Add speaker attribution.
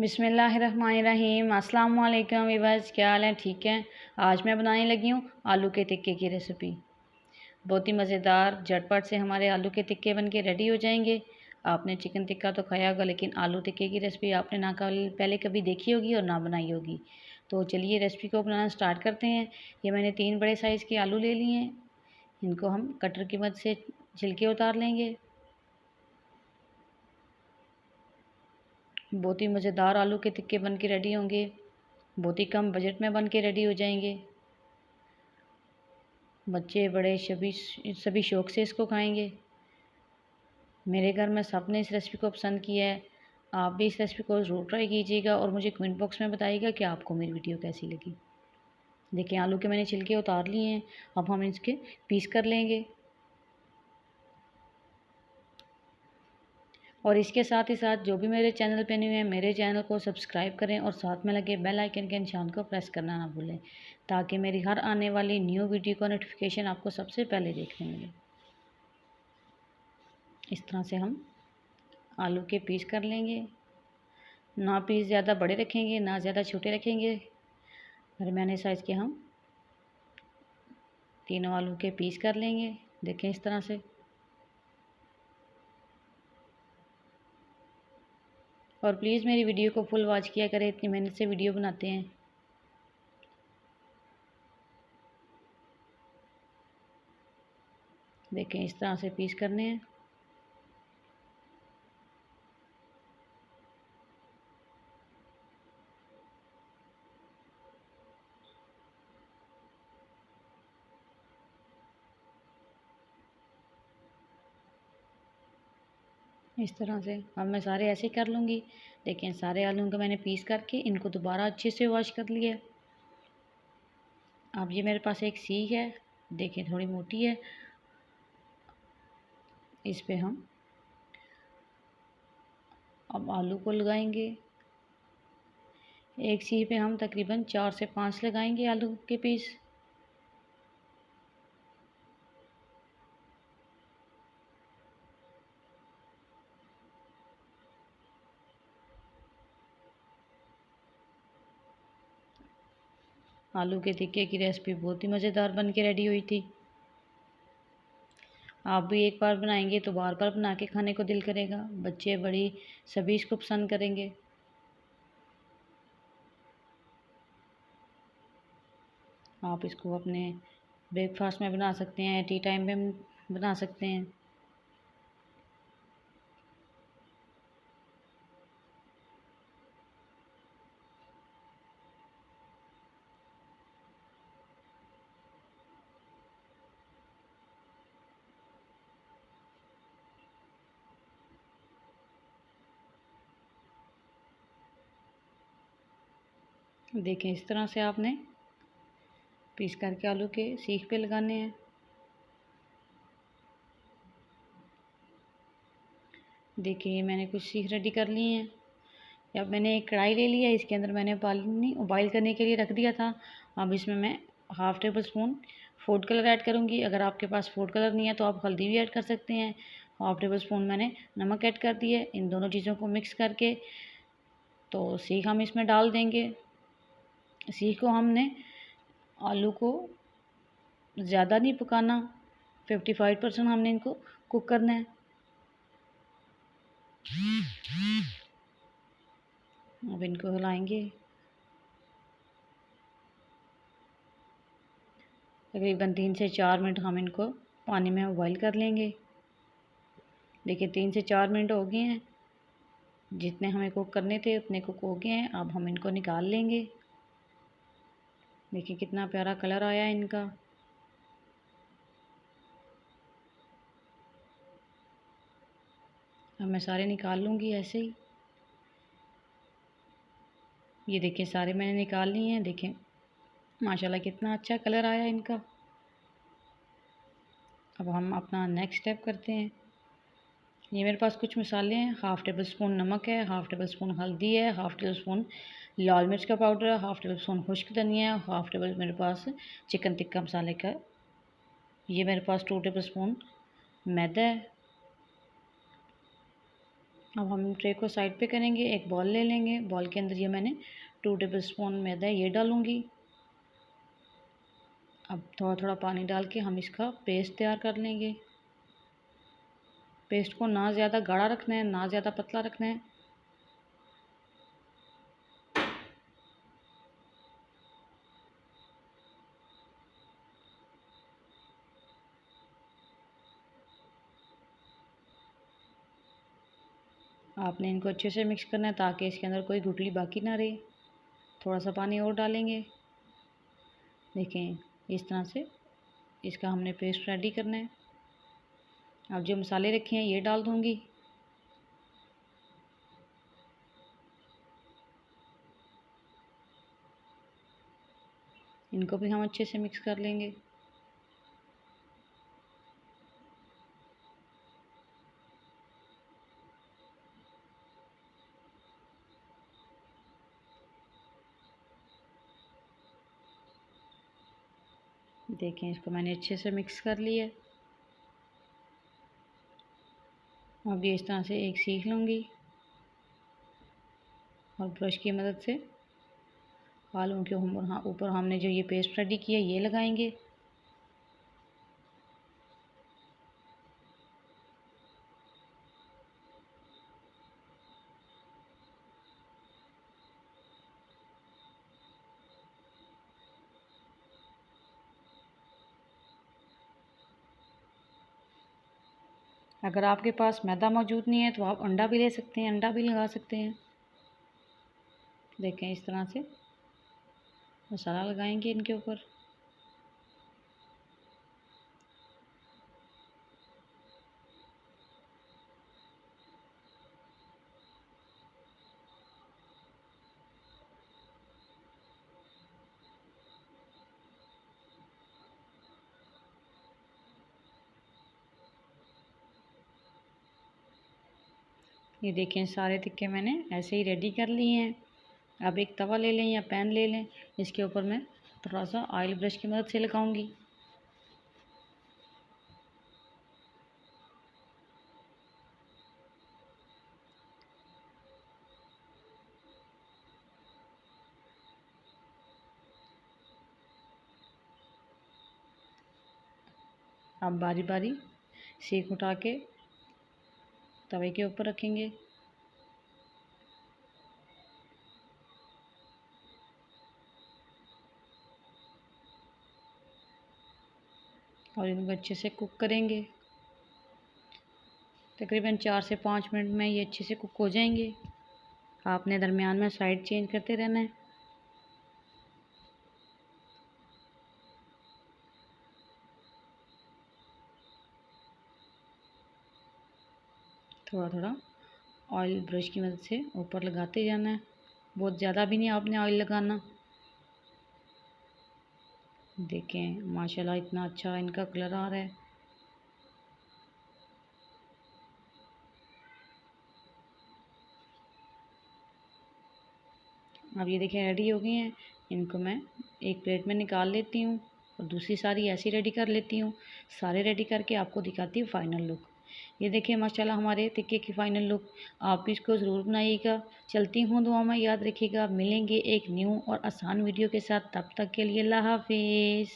Speaker 1: बिस्मिल्लाहिर्रहमानिर्रहीम। अस्सलाम वालेकुम वीवर्स, क्या हाल है? ठीक है। आज मैं बनाने लगी हूँ आलू के टिक्के की रेसिपी। बहुत ही मज़ेदार झटपट से हमारे आलू के टिक्के बन के रेडी हो जाएंगे। आपने चिकन टिक्का तो खाया होगा, लेकिन आलू टिक्के की रेसिपी आपने ना पहले कभी देखी होगी और ना बनाई होगी। तो चलिए रेसिपी को बनाना स्टार्ट करते हैं। ये मैंने 3 बड़े साइज़ के आलू ले लिए हैं। इनको हम कटर की मदद से छिलके उतार लेंगे। बहुत ही मज़ेदार आलू के टिक्के बन के रेडी होंगे। बहुत ही कम बजट में बन के रेडी हो जाएंगे। बच्चे बड़े सभी शौक़ से इसको खाएंगे। मेरे घर में सब ने इस रेसिपी को पसंद किया है। आप भी इस रेसिपी को ज़रूर ट्राई कीजिएगा और मुझे कमेंट बॉक्स में बताइएगा कि आपको मेरी वीडियो कैसी लगी। देखिए आलू के मैंने छिलके उतार लिए हैं। अब हम इसके पीस कर लेंगे। और इसके साथ ही साथ जो भी मेरे चैनल पे न्यू है, मेरे चैनल को सब्सक्राइब करें और साथ में लगे बेल आइकन के निशान को प्रेस करना ना भूलें, ताकि मेरी हर आने वाली न्यू वीडियो का नोटिफिकेशन आपको सबसे पहले देखने मिले। इस तरह से हम आलू के पीस कर लेंगे। ना पीस ज़्यादा बड़े रखेंगे, ना ज़्यादा छोटे रखेंगे। दरमियाने साइज़ के हम तीनों आलू के पीस कर लेंगे। देखें इस तरह से। और प्लीज़ मेरी वीडियो को फुल वॉच किया करें, इतनी मेहनत से वीडियो बनाते हैं। देखें इस तरह से पीस करने हैं। इस तरह से अब मैं सारे ऐसे कर लूँगी। देखें सारे आलू को मैंने पीस करके इनको दोबारा अच्छे से वॉश कर लिया। अब ये मेरे पास एक सीख है, देखें थोड़ी मोटी है। इस पे हम अब आलू को लगाएंगे। एक सीख पे हम तकरीबन 4 से 5 लगाएंगे आलू के पीस। आलू के टिक्के की रेसिपी बहुत ही मज़ेदार बन के रेडी हुई थी। आप भी एक बार बनाएंगे तो बार बार बना के खाने को दिल करेगा। बच्चे बड़ी सभी इसको पसंद करेंगे। आप इसको अपने ब्रेकफास्ट में बना सकते हैं, टी टाइम में बना सकते हैं। देखें इस तरह से आपने पीस करके आलू के सीख पे लगाने हैं। देखिए मैंने कुछ सीख रेडी कर ली हैं। अब मैंने एक कढ़ाई ले लिया है, इसके अंदर मैंने पानी उबाइल करने के लिए रख दिया था। अब इसमें मैं half table spoon food colour add करूँगी। अगर आपके पास फूड कलर नहीं है तो आप हल्दी भी ऐड कर सकते हैं। हाफ़ टेबल स्पून मैंने नमक ऐड कर दिया है। इन दोनों चीज़ों को मिक्स करके तो सीख हम इसमें डाल देंगे। सीख को हमने आलू को ज़्यादा नहीं पकाना, 55% हमने इनको कुक करना है। अब इनको हिलाएंगे। तकरीबन 3 से 4 मिनट हम इनको पानी में बॉईल कर लेंगे। देखिए 3 से 4 मिनट हो गए हैं। जितने हमें कुक करने थे उतने कुक हो गए हैं। अब हम इनको निकाल लेंगे। देखिए कितना प्यारा कलर आया है इनका। अब मैं सारे निकाल लूँगी ऐसे ही। ये देखिए सारे मैंने निकाल लिए हैं। देखें माशाल्लाह कितना अच्छा कलर आया इनका। अब हम अपना नेक्स्ट स्टेप करते हैं। ये मेरे पास कुछ मसाले हैं। हाफ़ टेबल स्पून नमक है, हाफ़ टेबल स्पून हल्दी है, हाफ़ टेबल स्पून लाल मिर्च का पाउडर है, हाफ़ टेबल स्पून खुश्क धनिया है, हाफ़ टेबल मेरे पास चिकन टिक्का मसाले का। ये मेरे पास 2 टेबल स्पून मैदा है। अब हम ट्रे को साइड पे करेंगे, एक बॉल ले लेंगे, बॉल के अंदर ये मैंने 2 टेबलस्पून मैदा ये डालूँगी। अब थोड़ा थोड़ा पानी डाल के हम इसका पेस्ट तैयार कर लेंगे। पेस्ट को ना ज़्यादा गाढ़ा रखना है, ना ज़्यादा पतला रखना है। आपने इनको अच्छे से मिक्स करना है ताकि इसके अंदर कोई गुठली बाकी ना रहे। थोड़ा सा पानी और डालेंगे। देखें इस तरह से इसका हमने पेस्ट रेडी करना है। अब जो मसाले रखे हैं ये डाल दूँगी। इनको भी हम अच्छे से मिक्स कर लेंगे। देखें इसको मैंने अच्छे से मिक्स कर लिया है। अब ये इस तरह से एक सीख लूँगी और ब्रश की मदद से आलू के ऊपर हमने जो ये पेस्ट रेडी किया ये लगाएंगे। अगर आपके पास मैदा मौजूद नहीं है तो आप अंडा भी ले सकते हैं, अंडा भी लगा सकते हैं। देखें इस तरह से मसाला लगाएंगे इनके ऊपर। ये देखें सारे टिक्के मैंने ऐसे ही रेडी कर लिए हैं। अब एक तवा ले लें या पैन ले लें, इसके ऊपर मैं थोड़ा सा ऑयल ब्रश की मदद से लगाऊंगी। अब बारी बारी सेक उठा के तवे के ऊपर रखेंगे। और इनको अच्छे से कुक करेंगे। तकरीबन 4 से 5 मिनट में ये अच्छे से कुक हो जाएंगे। आपने दरमियान में साइड चेंज करते रहना है। थोड़ा थोड़ा ऑयल ब्रश की मदद से ऊपर लगाते जाना है। बहुत ज़्यादा भी नहीं आपने ऑयल लगाना। देखें माशाल्लाह इतना अच्छा इनका कलर आ रहा है। अब ये देखें रेडी हो गई हैं। इनको मैं एक प्लेट में निकाल लेती हूँ और दूसरी सारी ऐसी रेडी कर लेती हूँ। सारे रेडी करके आपको दिखाती हूँ फ़ाइनल लुक। ये देखिए माशाल्लाह हमारे टिक्के की फ़ाइनल लुक। आप भी इसको ज़रूर बनाइएगा। चलती हूँ दुआ में, याद रखिएगा। मिलेंगे एक न्यू और आसान वीडियो के साथ। तब तक के लिए अल्लाह हाफिज़।